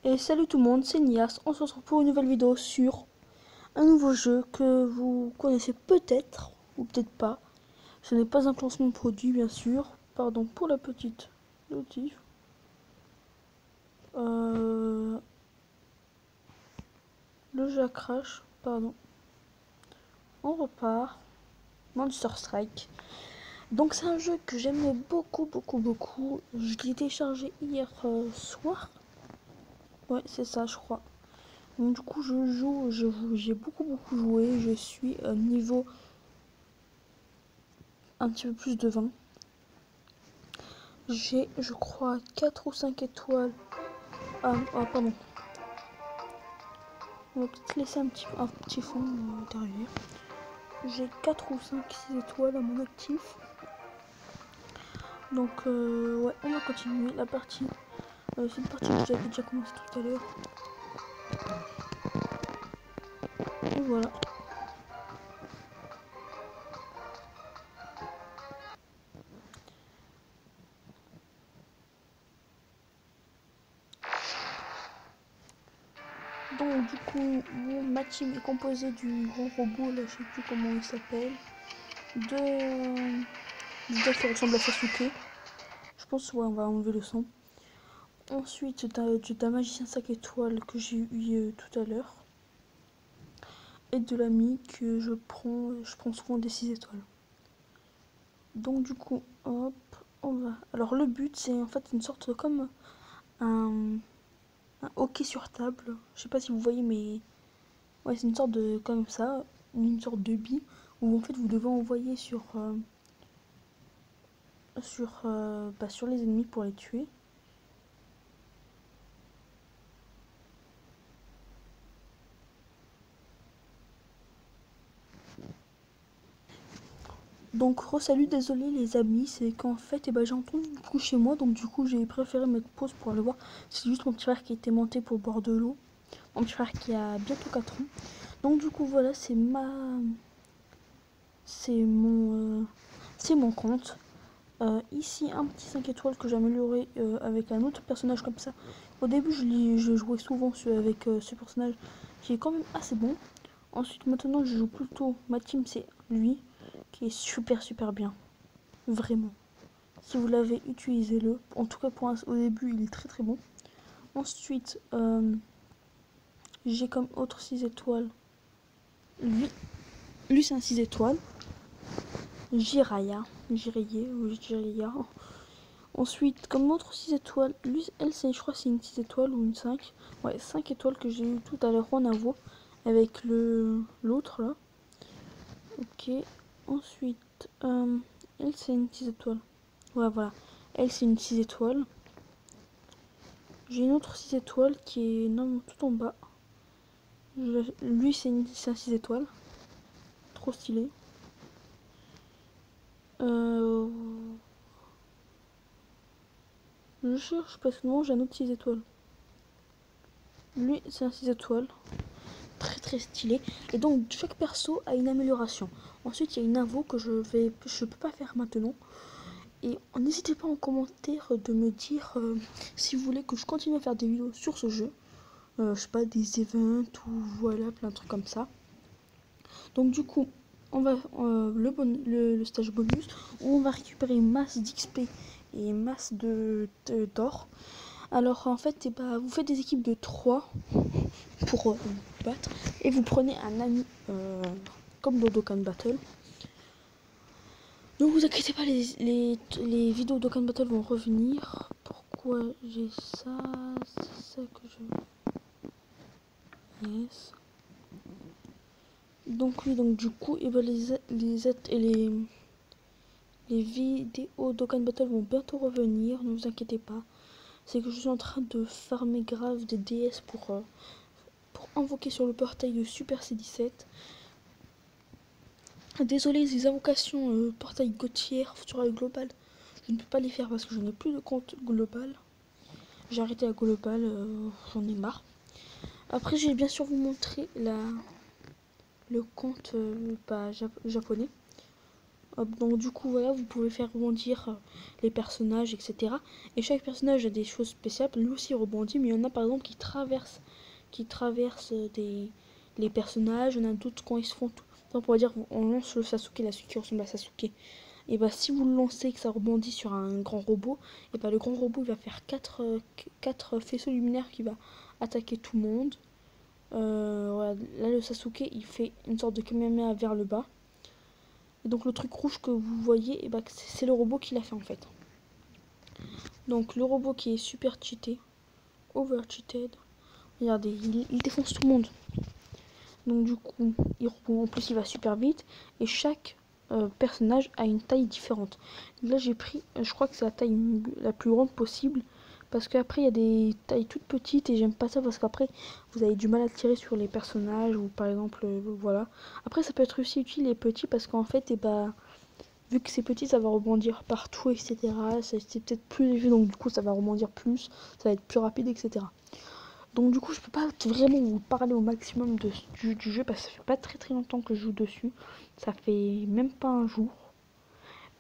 Et salut tout le monde, c'est Nias. On se retrouve pour une nouvelle vidéo sur un nouveau jeu que vous connaissez peut-être ou peut-être pas. Ce n'est pas un placement de produit, bien sûr. Pardon pour la petite notif. Le jeu crash, pardon. On repart. Monster Strike. Donc c'est un jeu que j'aime beaucoup. Je l'ai téléchargé hier soir. Ouais, c'est ça, je crois. Donc du coup j'ai beaucoup joué. Je suis niveau un petit peu plus de 20. J'ai, je crois, 4 ou 5 étoiles. Ah, pardon. On va peut-être laisser un petit fond derrière. J'ai 4 ou 5, 6 étoiles à mon actif. Donc, ouais, on va continuer la partie. C'est une partie que j'avais déjà commencé tout à l'heure. Et voilà. Donc, du coup, ma team est composée du grand robot, là, je sais plus comment il s'appelle. Du gars qui ressemble à Sasuke. Je pense, ouais, on va enlever le son. Ensuite, t'as magicien 5 étoiles que j'ai eu tout à l'heure. Et de l'ami que je prends souvent des 6 étoiles. Donc du coup, hop, on va. Alors le but, c'est en fait une sorte de comme un hockey sur table. Je sais pas si vous voyez, mais ouais, c'est une sorte de comme ça, une sorte de bille où en fait vous devez envoyer sur les ennemis pour les tuer. Donc salut, désolé les amis, c'est qu'en fait j'ai entendu du coup chez moi, donc du coup j'ai préféré mettre pause pour aller voir. C'est juste mon petit frère qui était monté pour boire de l'eau. Mon petit frère qui a bientôt 4 ans. Donc du coup voilà, c'est mon compte. Ici un petit 5 étoiles que j'ai amélioré avec un autre personnage comme ça. Au début je jouais souvent avec ce personnage qui est quand même assez bon. Ensuite maintenant je joue plutôt, ma team c'est lui qui est super bien. Vraiment. Si vous l'avez, utilisez-le. En tout cas au début il est très bon. Ensuite j'ai comme autre 6 étoiles lui c'est un 6 étoiles. Jiraya. Ensuite, comme autre 6 étoiles, lui, elle, je crois c'est une 6 étoiles ou une 5. Ouais, 5 étoiles que j'ai eu tout à l'heure en avo avec l'autre là. Ok. Ensuite, elle, c'est une 6 étoiles. Ouais, voilà. Elle, c'est une 6 étoiles. J'ai une autre 6 étoiles qui est non, tout en bas. Lui, c'est un 6 étoiles. Trop stylé. Je cherche parce que non, j'ai un autre 6 étoiles. Lui, c'est un 6 étoiles. Très stylé. Et donc, chaque perso a une amélioration. Ensuite, il y a une invo que je peux pas faire maintenant. Et n'hésitez pas en commentaire de me dire si vous voulez que je continue à faire des vidéos sur ce jeu. Je sais pas, des events ou voilà, plein de trucs comme ça. Donc, du coup, on va le stage bonus où on va récupérer masse d'XP et masse d'or. Alors en fait, vous faites des équipes de 3 pour battre et vous prenez un ami comme dans Dokkan Battle. Ne vous inquiétez pas, les vidéos Dokkan Battle vont revenir. Pourquoi j'ai ça? C'est ça que je... Yes. Donc oui, donc du coup, les vidéos Dokkan Battle vont bientôt revenir. Ne vous inquiétez pas. C'est que je suis en train de farmer grave des DS pour invoquer sur le portail de Super C17. Désolé, les invocations portail Gauthier sur la globale, je ne peux pas les faire parce que je n'ai plus de compte global. J'ai arrêté la globale, j'en ai marre. Après, je vais bien sûr vous montrer le compte japonais. Hop, donc du coup voilà, vous pouvez faire rebondir les personnages, etc. Et chaque personnage a des choses spéciales. Lui aussi rebondit, mais il y en a par exemple qui traversent les personnages. Il y en a d'autres quand ils se font tout. Donc, pour dire, on lance le Sasuke, là, celui qui ressemble à Sasuke. Et bah si vous le lancez et que ça rebondit sur un grand robot, et bah le grand robot il va faire 4 faisceaux luminaires qui va attaquer tout le monde. Voilà, là le Sasuke il fait une sorte de Kamehameha vers le bas. Et donc le truc rouge que vous voyez, et bah c'est le robot qui l'a fait en fait. Donc le robot qui est super cheaté, over cheated. Regardez, il défonce tout le monde. Donc du coup, en plus il va super vite. Et chaque personnage a une taille différente. Donc là j'ai pris, je crois que c'est la taille la plus grande possible. Parce qu'après il y a des tailles toutes petites et j'aime pas ça parce qu'après vous avez du mal à tirer sur les personnages ou par exemple voilà. Après ça peut être aussi utile les petits parce qu'en fait et bah vu que c'est petit ça va rebondir partout etc. C'est peut-être plus léger donc du coup ça va rebondir plus, ça va être plus rapide etc. Donc du coup je peux pas vraiment vous parler au maximum du jeu parce que ça fait pas très longtemps que je joue dessus. Ça fait même pas un jour.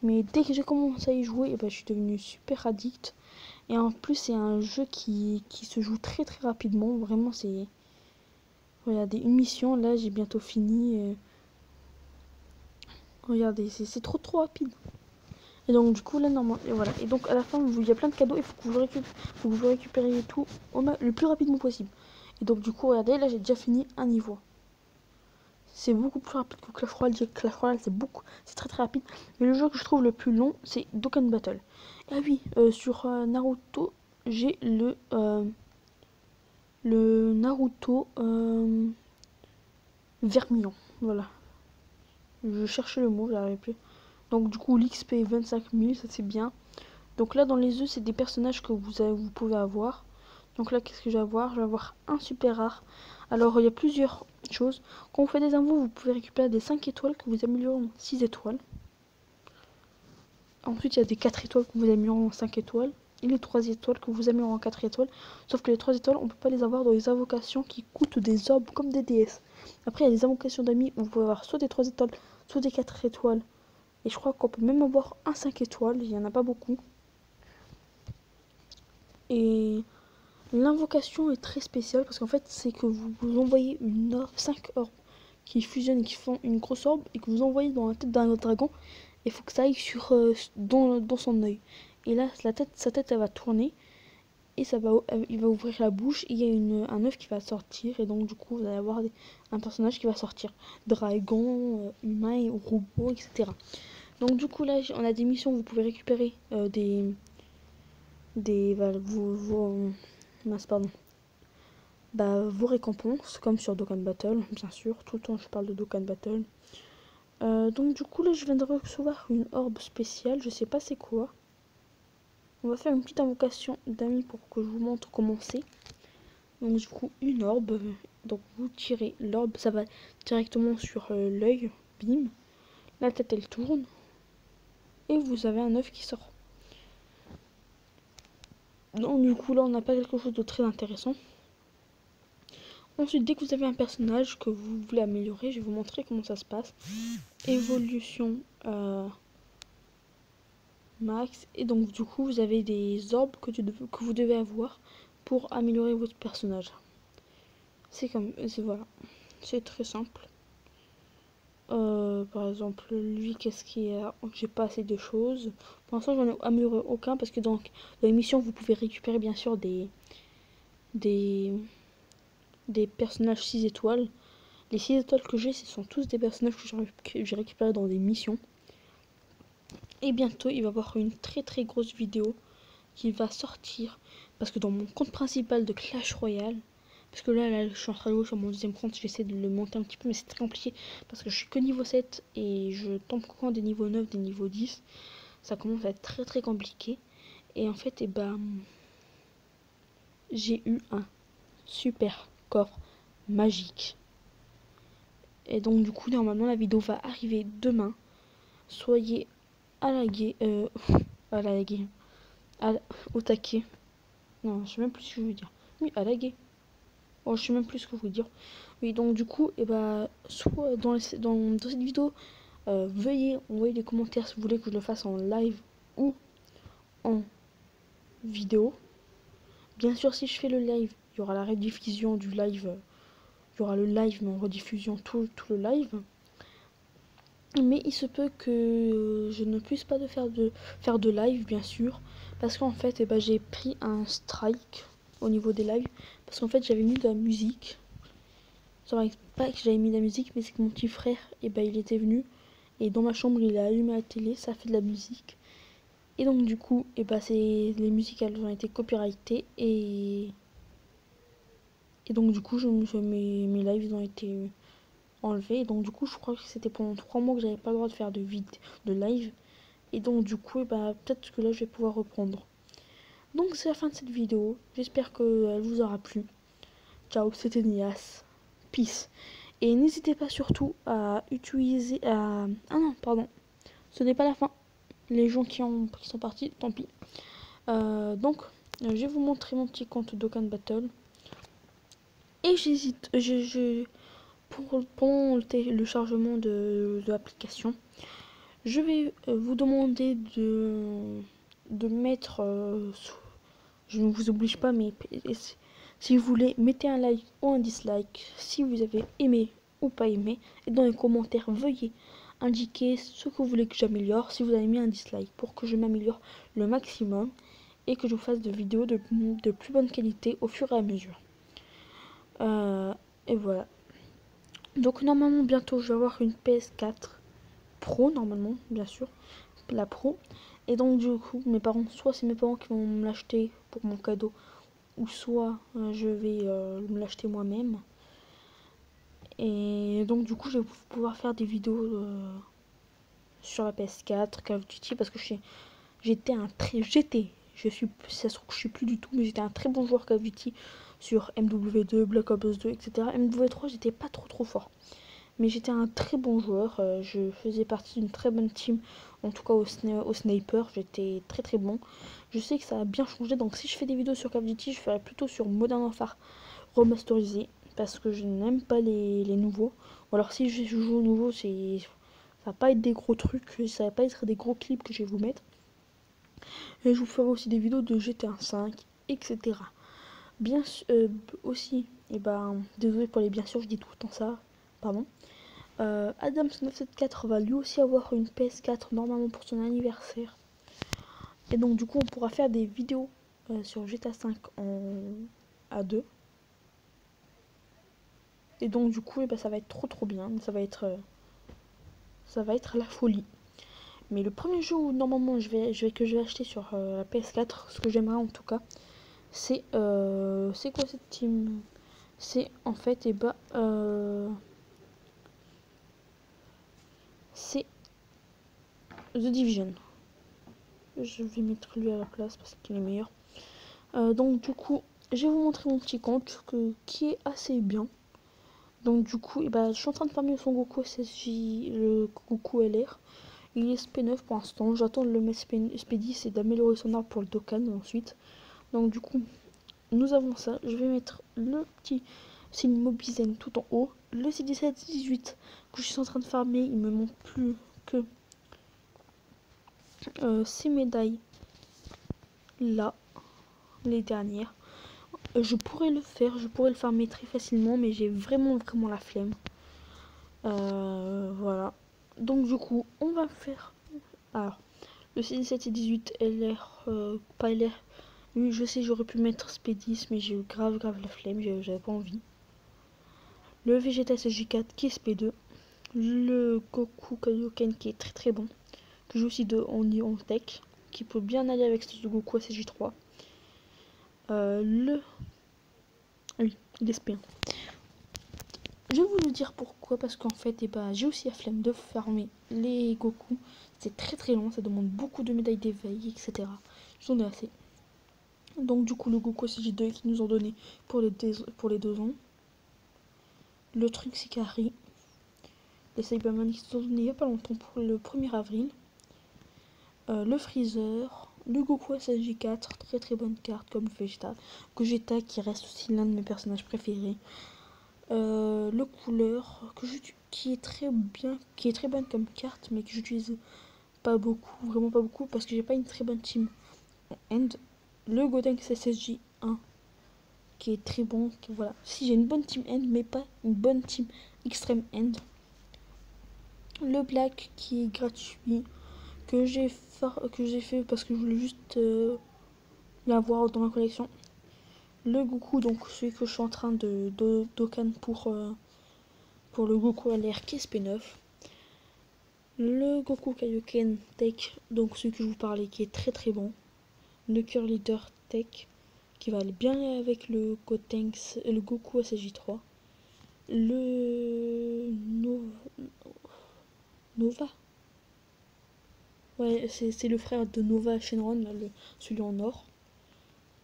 Mais dès que j'ai commencé à y jouer, et ben, je suis devenue super addict. Et en plus c'est un jeu qui se joue très rapidement. Vraiment c'est... Regardez, une mission, là j'ai bientôt fini. Regardez, c'est trop rapide. Et donc du coup là normalement, et voilà. Et donc à la fin il y a plein de cadeaux, il faut que vous récupériez tout le plus rapidement possible. Et donc du coup regardez, là j'ai déjà fini un niveau. C'est beaucoup plus rapide que Clash Royale. Clash Royale c'est très rapide. Mais le jeu que je trouve le plus long c'est Dokkan Battle. Ah oui, sur Naruto j'ai le Naruto Vermillon. Voilà. Je cherchais le mot, j'arrivais plus. Donc du coup l'XP 25 000, ça c'est bien. Donc là dans les œufs c'est des personnages que vous pouvez avoir. Donc là qu'est-ce que je vais avoir? Je vais avoir un super rare. Alors il y a plusieurs choses. Quand vous faites des invos vous pouvez récupérer des 5 étoiles que vous améliorez en 6 étoiles. Ensuite il y a des 4 étoiles que vous améliorez en 5 étoiles. Et les 3 étoiles que vous améliorez en 4 étoiles. Sauf que les 3 étoiles on peut pas les avoir dans les invocations qui coûtent des orbes comme des DS. Après il y a des invocations d'amis où vous pouvez avoir soit des 3 étoiles, soit des 4 étoiles. Et je crois qu'on peut même avoir un 5 étoiles, il n'y en a pas beaucoup. Et l'invocation est très spéciale parce qu'en fait c'est que vous envoyez 5 orbes qui fusionnent et qui font une grosse orbe et que vous envoyez dans la tête d'un autre dragon. Il faut que ça aille dans son œil. Et là sa tête elle va tourner et il va ouvrir la bouche et il y a un œuf qui va sortir et donc du coup vous allez avoir un personnage qui va sortir. Dragon, humain, robot, etc. Donc du coup là on a des missions où vous pouvez récupérer vos récompenses comme sur Dokkan Battle bien sûr, tout le temps je parle de Dokkan Battle. Donc du coup là je viens de recevoir une orbe spéciale, je sais pas c'est quoi. On va faire une petite invocation d'amis pour que je vous montre comment c'est. Donc du coup une orbe, donc vous tirez l'orbe, ça va directement sur l'œil, bim, la tête elle tourne et vous avez un œuf qui sort. Donc du coup là on n'a pas quelque chose de très intéressant. Ensuite dès que vous avez un personnage que vous voulez améliorer, je vais vous montrer comment ça se passe. Évolution max et donc du coup vous avez des orbes que vous devez avoir pour améliorer votre personnage. Voilà, c'est très simple. Par exemple lui qu'est-ce qu'il y a? J'ai pas assez de choses. Pour l'instant j'en ai amélioré aucun parce que dans l'émission vous pouvez récupérer bien sûr des personnages 6 étoiles. Les 6 étoiles que j'ai ce sont tous des personnages que j'ai récupérés dans des missions. Et bientôt il va y avoir une très grosse vidéo qui va sortir parce que dans mon compte principal de Clash Royale, parce que là je suis en train de jouer sur mon deuxième compte, j'essaie de le monter un petit peu mais c'est très compliqué parce que je suis que niveau 7 et je tombe quand des niveaux 9, des niveaux 10, ça commence à être très compliqué. Et en fait j'ai eu un super coffre magique. Et donc du coup normalement la vidéo va arriver demain. Soyez à la guet, à la guet, au taquet. Non, je sais même plus ce que je veux dire. Oui, à la guet. Oh, je sais même plus ce que je veux dire. Oui, donc du coup, et bah, soit dans cette vidéo, Veuillez envoyer des commentaires si vous voulez que je le fasse en live ou en vidéo. Bien sûr, si je fais le live, il y aura la rediffusion du live. Il y aura le live, mais en rediffusion tout le live. Mais il se peut que je ne puisse pas faire de live, bien sûr. Parce qu'en fait, eh ben, j'ai pris un strike au niveau des lives. Parce qu'en fait, j'avais mis de la musique. Ça va pas que j'avais mis de la musique, mais c'est que mon petit frère, eh ben, il était venu. Et dans ma chambre, il a allumé la télé, ça fait de la musique. Et donc du coup, et bah les musiques elles ont été copyrightées et donc du coup mes lives ils ont été enlevés. Et donc du coup je crois que c'était pendant 3 mois que j'avais pas le droit de faire de live. Et donc du coup et bah peut-être que là je vais pouvoir reprendre. Donc c'est la fin de cette vidéo. J'espère qu'elle vous aura plu. Ciao, c'était Nias. Peace. Et n'hésitez pas surtout à utiliser ah non pardon. Ce n'est pas la fin. Les gens qui sont partis, tant pis. Donc, je vais vous montrer mon petit compte Dokkan Battle. Et j'hésite, pendant le chargement de l'application, je vais vous demander de mettre, je ne vous oblige pas, mais si vous voulez, mettez un like ou un dislike, si vous avez aimé ou pas aimé. Et dans les commentaires, veuillez indiquer ce que vous voulez que j'améliore, si vous avez mis un dislike, pour que je m'améliore le maximum. Et que je vous fasse de vidéos de plus bonne qualité au fur et à mesure. Et voilà. Donc normalement bientôt je vais avoir une PS4 Pro, normalement, bien sûr. La Pro. Et donc du coup, soit c'est mes parents qui vont me l'acheter pour mon cadeau, ou soit je vais me l'acheter moi-même. Et donc du coup, je vais pouvoir faire des vidéos sur la PS4, Call of Duty, parce que ça se trouve que je suis plus du tout, mais j'étais un très bon joueur Call of Duty sur MW2, Black Ops 2, etc. MW3, j'étais pas trop fort, mais j'étais un très bon joueur. Je faisais partie d'une très bonne team, en tout cas au sniper, j'étais très bon. Je sais que ça a bien changé, donc si je fais des vidéos sur Call of Duty, je ferai plutôt sur Modern Warfare remasterisé, parce que je n'aime pas les nouveaux. Ou alors si je joue au nouveau, ça va pas être des gros trucs, ça va pas être des gros clips que je vais vous mettre. Et je vous ferai aussi des vidéos de GTA 5, etc. Bien aussi, et désolé pour les bien sûr, je dis tout le temps ça, pardon. Adams974 va lui aussi avoir une PS4 normalement pour son anniversaire. Et donc du coup on pourra faire des vidéos sur GTA 5 à 2. Et donc du coup ça va être trop bien, ça va être la folie. Mais le premier jeu où normalement je vais acheter sur la PS4, ce que j'aimerais en tout cas, c'est quoi cette team? C'est en fait c'est The Division. Je vais mettre lui à la place parce qu'il est meilleur. Donc du coup, je vais vous montrer mon petit compte qui est assez bien. Donc du coup, je suis en train de farmer son Goku SSJ, le Goku LR. Il est SP9 pour l'instant. J'attends de le mettre SP10 et d'améliorer son arbre pour le Dokkan ensuite. Donc du coup, nous avons ça. Je vais mettre le petit signe Mobizen tout en haut. Le C17-18 que je suis en train de farmer, il me manque plus que ces médailles là, les dernières. Je pourrais le farmer très facilement, mais j'ai vraiment la flemme. Voilà. Donc du coup, on va faire. Alors, le C17 et 18 LR, pas LR. Oui, je sais, j'aurais pu mettre SP10, mais j'ai eu grave la flemme, j'avais pas envie. Le Vegeta SJ4 qui est SP2. Le Goku Kaioken qui est très bon. Que j'ai aussi en tech, qui peut bien aller avec ce Goku SJ3. Oui, il est SP1. Je vais vous le dire pourquoi, parce qu'en fait, j'ai aussi la flemme de farmer les Goku. C'est très long, ça demande beaucoup de médailles d'éveil, etc. J'en ai assez. Donc du coup, le Goku SJ2 qui nous ont donné pour les 2 ans. Le truc Sikari. Les Cyberman qui nous ont donné il n'y a pas longtemps pour le 1er avril. Le Freezer. Le Goku SSJ4, très bonne carte comme Vegeta. Gogeta qui reste aussi l'un de mes personnages préférés. Le couleur qui est très bien, qui est très bonne comme carte, mais que j'utilise pas beaucoup, vraiment pas beaucoup, parce que j'ai pas une très bonne team en end. Le Gotenks SSJ 1 qui est très bon, voilà. Si j'ai une bonne team end, mais pas une bonne team extreme end. Le black qui est gratuit, que j'ai fait parce que je voulais juste l'avoir dans ma collection. Le Goku, donc celui que je suis en train de Dokkan pour le Goku LR qui est SP9. Le Goku Kaioken Tech, donc celui que je vous parlais qui est très très bon. Le Cœur Leader Tech qui va aller bien avec le Gotenks, le Goku SSJ3. Le Nova. Ouais, c'est le frère de Nova Shenron, là, celui en or.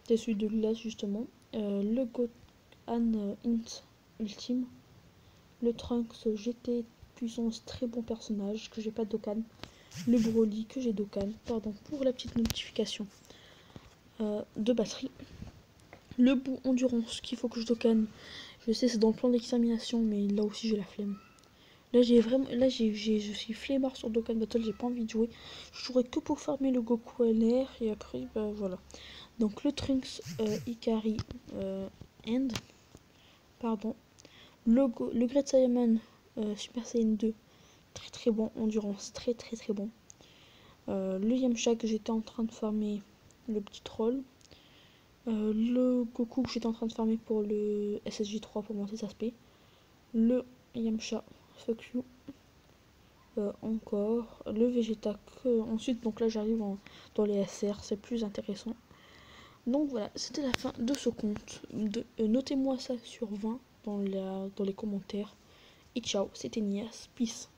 C'est celui de glace justement. Le Gohan Int Ultime. Le Trunks GT puissance, très bon personnage que j'ai pas de Dokkan. Le Broly que j'ai Dokkan. Pardon pour la petite notification de batterie. Le bout endurance qu'il faut que je Dokkan. Je sais c'est dans le plan d'examination mais là aussi j'ai la flemme. Là je suis flemmard sur Dokkan Battle, j'ai pas envie de jouer. Je jouerai que pour farmer le Goku LR et après bah voilà. Donc le Trunks Ikari End. Pardon. Le Great Saiyaman Super Saiyan 2. Très très bon. Endurance. Très très très bon. Le Yamcha que j'étais en train de farmer. Le petit troll. Le Goku que j'étais en train de farmer pour le SSJ3 pour monter sa spé. Le Yamcha. Fuck you. Encore. Le Vegeta. Ensuite, donc là j'arrive dans les SR. C'est plus intéressant. Donc voilà, c'était la fin de ce compte. Notez-moi ça sur 20 dans les commentaires. Et ciao, c'était Nias. Peace.